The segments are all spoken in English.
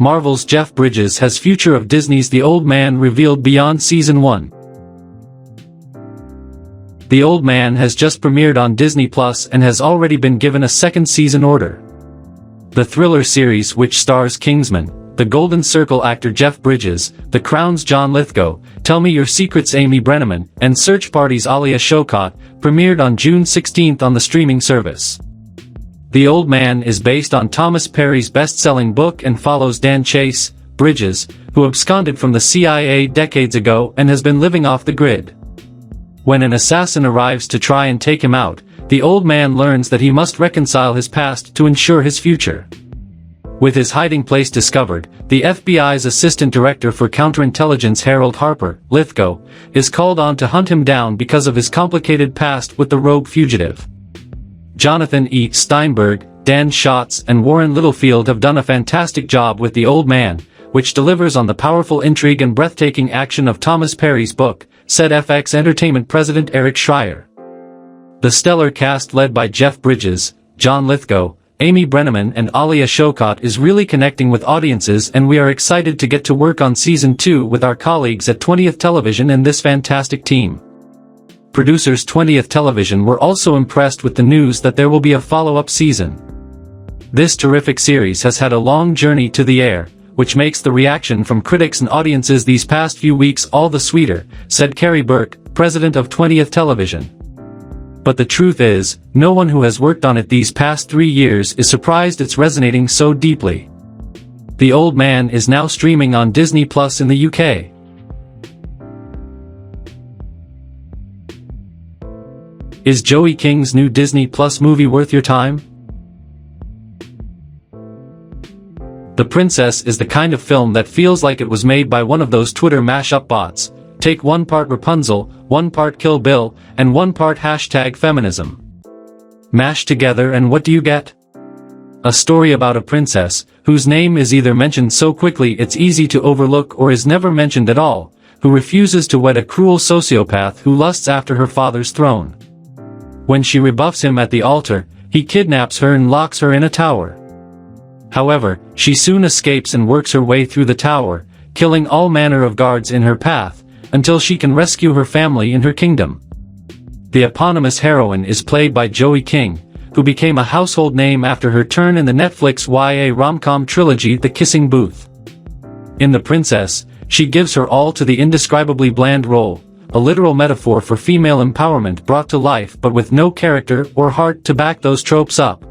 Marvel's Jeff Bridges has future of Disney's The Old Man revealed beyond Season 1. The Old Man has just premiered on Disney Plus and has already been given a second season order. The thriller series, which stars Kingsman, The Golden Circle actor Jeff Bridges, The Crown's John Lithgow, Tell Me Your Secrets Amy Brenneman, and Search Party's Alia Shawkat, premiered on June 16 on the streaming service. The Old Man is based on Thomas Perry's best-selling book and follows Dan Chase, Bridges, who absconded from the CIA decades ago and has been living off the grid. When an assassin arrives to try and take him out, the old man learns that he must reconcile his past to ensure his future. With his hiding place discovered, the FBI's assistant director for counterintelligence Harold Harper, Lithgow, is called on to hunt him down because of his complicated past with the rogue fugitive. Jonathan E. Steinberg, Dan Schatz and Warren Littlefield have done a fantastic job with The Old Man, which delivers on the powerful intrigue and breathtaking action of Thomas Perry's book, said FX Entertainment president Eric Schreier. The stellar cast led by Jeff Bridges, John Lithgow, Amy Brenneman and Alia Shawkat is really connecting with audiences, and we are excited to get to work on Season 2 with our colleagues at 20th Television and this fantastic team. Producers 20th Television were also impressed with the news that there will be a follow-up season. This terrific series has had a long journey to the air, which makes the reaction from critics and audiences these past few weeks all the sweeter, said Carrie Burke, president of 20th Television. But the truth is, no one who has worked on it these past 3 years is surprised it's resonating so deeply. The Old Man is now streaming on Disney Plus in the UK. Is Joey King's new Disney Plus movie worth your time? The Princess is the kind of film that feels like it was made by one of those Twitter mashup bots. Take 1 part Rapunzel, 1 part Kill Bill, and 1 part #feminism. Mash together and what do you get? A story about a princess, whose name is either mentioned so quickly it's easy to overlook or is never mentioned at all, who refuses to wed a cruel sociopath who lusts after her father's throne. When she rebuffs him at the altar, he kidnaps her and locks her in a tower. However, she soon escapes and works her way through the tower, killing all manner of guards in her path, until she can rescue her family in her kingdom. The eponymous heroine is played by Joey King, who became a household name after her turn in the Netflix YA rom-com trilogy The Kissing Booth. In The Princess, she gives her all to the indescribably bland role, a literal metaphor for female empowerment brought to life but with no character or heart to back those tropes up.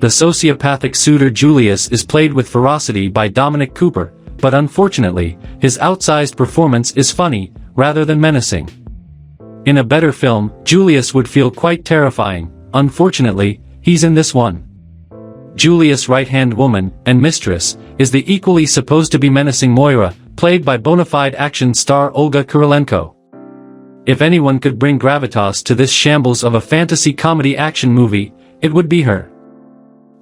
The sociopathic suitor Julius is played with ferocity by Dominic Cooper, but unfortunately, his outsized performance is funny, rather than menacing. In a better film, Julius would feel quite terrifying. Unfortunately, he's in this one. Julius' right-hand woman, and mistress, is the equally supposed to be menacing Moira, played by bona fide action star Olga Kurylenko. If anyone could bring gravitas to this shambles of a fantasy comedy action movie, it would be her.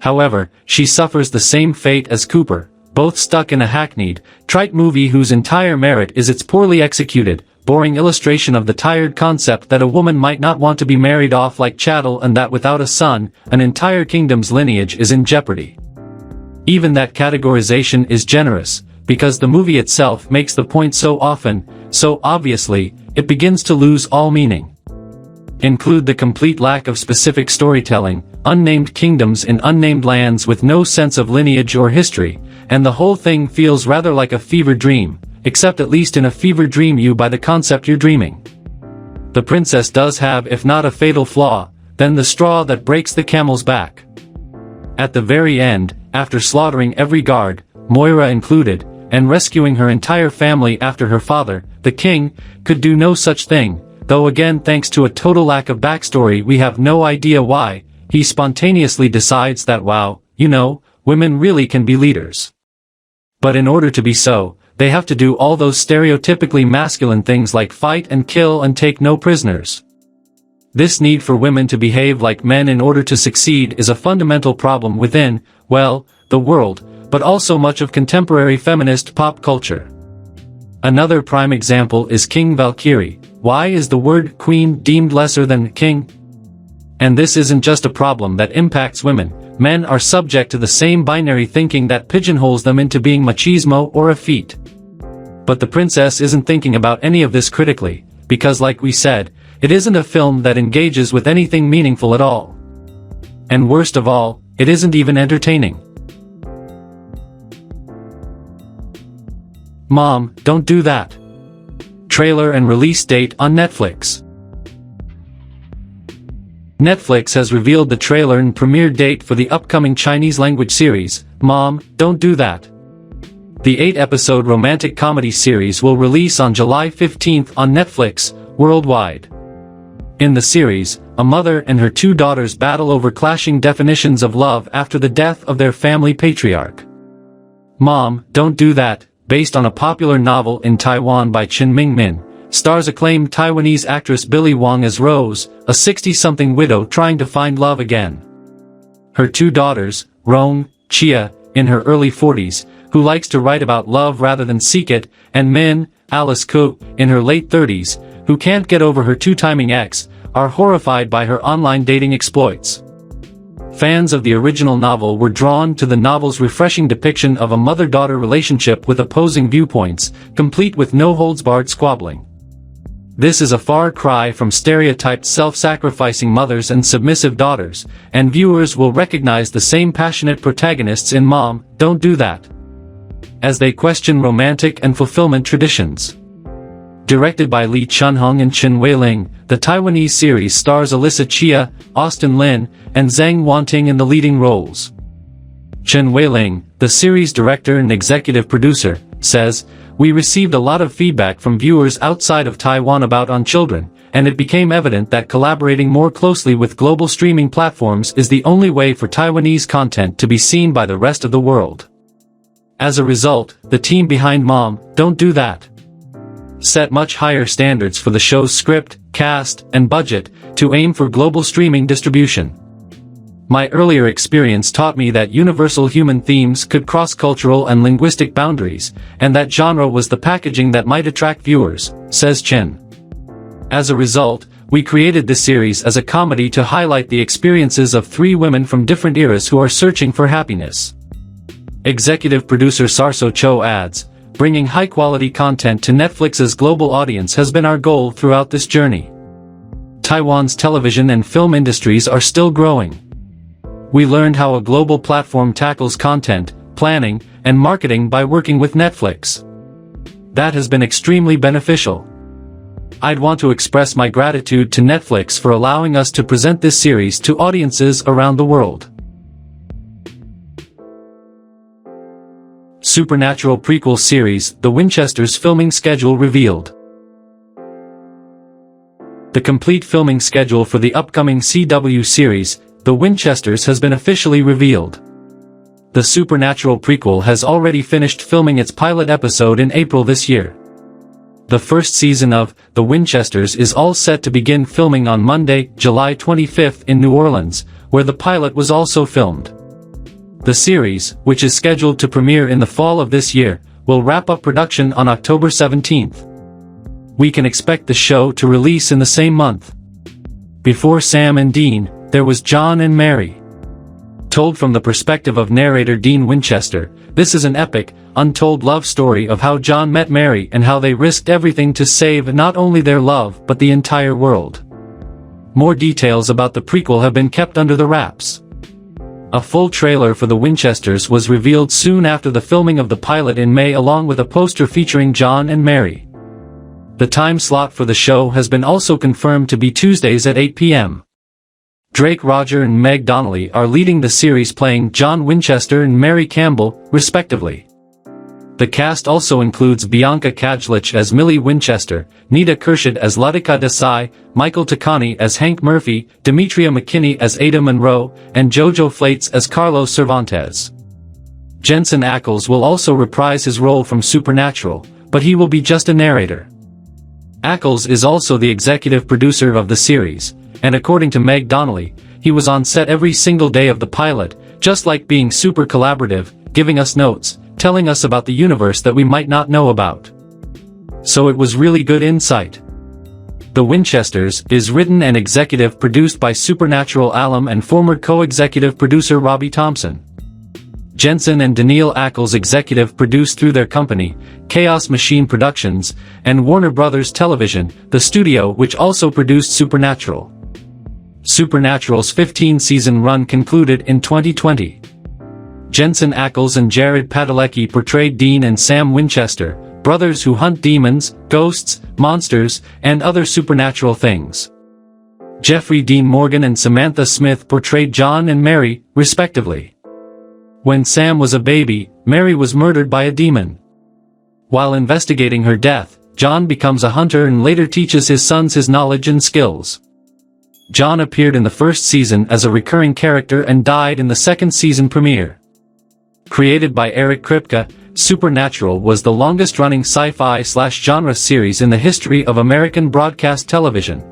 However, she suffers the same fate as Cooper, both stuck in a hackneyed, trite movie whose entire merit is its poorly executed, boring illustration of the tired concept that a woman might not want to be married off like chattel and that without a son, an entire kingdom's lineage is in jeopardy. Even that categorization is generous, because the movie itself makes the point so often, so obviously, it begins to lose all meaning. Include the complete lack of specific storytelling, unnamed kingdoms in unnamed lands with no sense of lineage or history, and the whole thing feels rather like a fever dream, except at least in a fever dream you buy the concept you're dreaming. The Princess does have, if not a fatal flaw, then the straw that breaks the camel's back. At the very end, after slaughtering every guard, Moira included, and rescuing her entire family after her father, the king, could do no such thing, though again thanks to a total lack of backstory we have no idea why, he spontaneously decides that wow, you know, women really can be leaders. But in order to be so, they have to do all those stereotypically masculine things like fight and kill and take no prisoners. This need for women to behave like men in order to succeed is a fundamental problem within, well, the world, but also much of contemporary feminist pop culture. Another prime example is King Valkyrie. Why is the word queen deemed lesser than king? And this isn't just a problem that impacts women, men are subject to the same binary thinking that pigeonholes them into being machismo or effete. But the princess isn't thinking about any of this critically, because like we said, it isn't a film that engages with anything meaningful at all. And worst of all, it isn't even entertaining. Mom, Don't Do That. Trailer and release date on Netflix. Netflix has revealed the trailer and premiere date for the upcoming Chinese-language series, Mom, Don't Do That. The 8-episode romantic comedy series will release on July 15th on Netflix, worldwide. In the series, a mother and her 2 daughters battle over clashing definitions of love after the death of their family patriarch. Mom, Don't Do That, based on a popular novel in Taiwan by Chen Mingmin, stars acclaimed Taiwanese actress Billy Wong as Rose, a 60-something widow trying to find love again. Her 2 daughters, Rong, Chia, in her early 40s, who likes to write about love rather than seek it, and Min, Alice Ku, in her late 30s, who can't get over her 2-timing ex, are horrified by her online dating exploits. Fans of the original novel were drawn to the novel's refreshing depiction of a mother-daughter relationship with opposing viewpoints, complete with no-holds-barred squabbling. This is a far cry from stereotyped self-sacrificing mothers and submissive daughters, and viewers will recognize the same passionate protagonists in Mom, Don't Do That, as they question romantic and fulfillment traditions. Directed by Lee Chun-hung and Chen Weiling, the Taiwanese series stars Alyssa Chia, Austin Lin, and Zhang Wanting in the leading roles. Chen Weiling, the series director and executive producer, says, "We received a lot of feedback from viewers outside of Taiwan about On Children, and it became evident that collaborating more closely with global streaming platforms is the only way for Taiwanese content to be seen by the rest of the world." As a result, the team behind Mom, Don't Do That set much higher standards for the show's script, cast, and budget, to aim for global streaming distribution. My earlier experience taught me that universal human themes could cross cultural and linguistic boundaries, and that genre was the packaging that might attract viewers, says Chen. As a result, we created this series as a comedy to highlight the experiences of 3 women from different eras who are searching for happiness. Executive producer Sarso Cho adds, "Bringing high-quality content to Netflix's global audience has been our goal throughout this journey. Taiwan's television and film industries are still growing. We learned how a global platform tackles content, planning, and marketing by working with Netflix. That has been extremely beneficial. I'd want to express my gratitude to Netflix for allowing us to present this series to audiences around the world." Supernatural prequel series, The Winchesters filming schedule revealed. The complete filming schedule for the upcoming CW series, The Winchesters, has been officially revealed. The Supernatural prequel has already finished filming its pilot episode in April this year. The first season of The Winchesters is all set to begin filming on Monday, July 25th in New Orleans, where the pilot was also filmed. The series, which is scheduled to premiere in the fall of this year, will wrap up production on October 17th. We can expect the show to release in the same month. Before Sam and Dean, there was John and Mary. Told from the perspective of narrator Dean Winchester, this is an epic, untold love story of how John met Mary and how they risked everything to save not only their love but the entire world. More details about the prequel have been kept under the wraps. A full trailer for The Winchesters was revealed soon after the filming of the pilot in May, along with a poster featuring John and Mary. The time slot for the show has been also confirmed to be Tuesdays at 8 p.m. Drake Roger and Meg Donnelly are leading the series, playing John Winchester and Mary Campbell, respectively. The cast also includes Bianca Kajlich as Millie Winchester, Nita Kershid as Latika Desai, Michael Takani as Hank Murphy, Demetria McKinney as Ada Monroe, and Jojo Flates as Carlos Cervantes. Jensen Ackles will also reprise his role from Supernatural, but he will be just a narrator. Ackles is also the executive producer of the series, and according to Meg Donnelly, he was on set every single day of the pilot, just like being super collaborative, giving us notes, telling us about the universe that we might not know about. So it was really good insight. The Winchesters, is written and executive produced by Supernatural alum and former co-executive producer Robbie Thompson. Jensen and Daniil Ackles executive produced through their company, Chaos Machine Productions, and Warner Brothers Television, the studio which also produced Supernatural. Supernatural's 15-season run concluded in 2020. Jensen Ackles and Jared Padalecki portrayed Dean and Sam Winchester, brothers who hunt demons, ghosts, monsters, and other supernatural things. Jeffrey Dean Morgan and Samantha Smith portrayed John and Mary, respectively. When Sam was a baby, Mary was murdered by a demon. While investigating her death, John becomes a hunter and later teaches his sons his knowledge and skills. John appeared in the first season as a recurring character and died in the second season premiere. Created by Eric Kripke, Supernatural was the longest-running sci-fi/genre series in the history of American broadcast television.